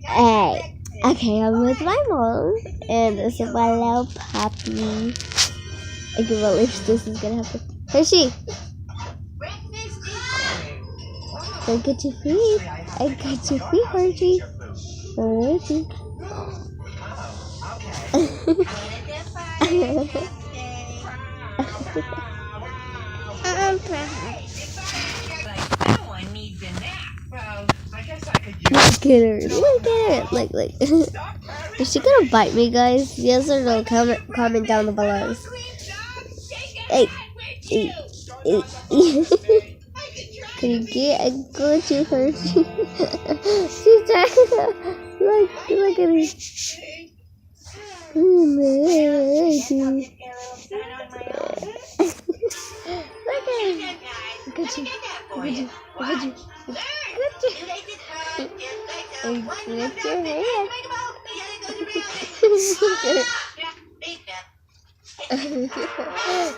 Hey, okay, I'm with my mom, and this is my little puppy. I can't believe this is gonna happen. Hershey, I got your feet. I got your feet, Hershey. Hershey. I'm proud. Look at her. Look at her. Look. Is she gonna bite me, guys? Yes or no? Comment down below. Hey. Can you get a good to her? She's trying to look at me. Look at you.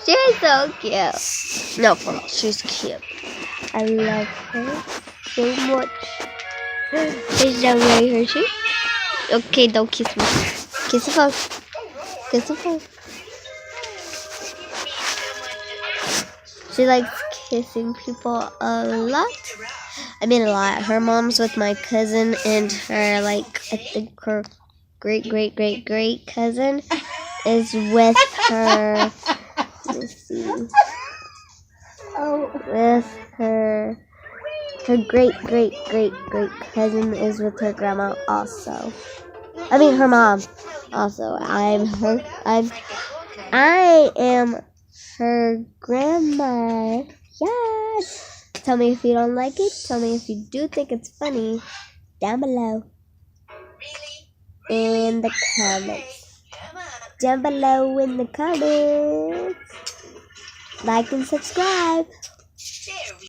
She's so cute. No, for real, she's cute. I love her so much. Is that right, Hershey? Okay, don't kiss me. Kiss the phone. Kiss the phone. She likes kissing people a lot. I mean a lot. Her mom's with my cousin and her, like, I think her great cousin is with her. Let me see. With her great cousin is with her grandma also. I mean her mom also. I am her grandma. Yes. Tell me if you don't like it. Tell me if you do think it's funny down below in the comments. Down below in the comments. Like and subscribe.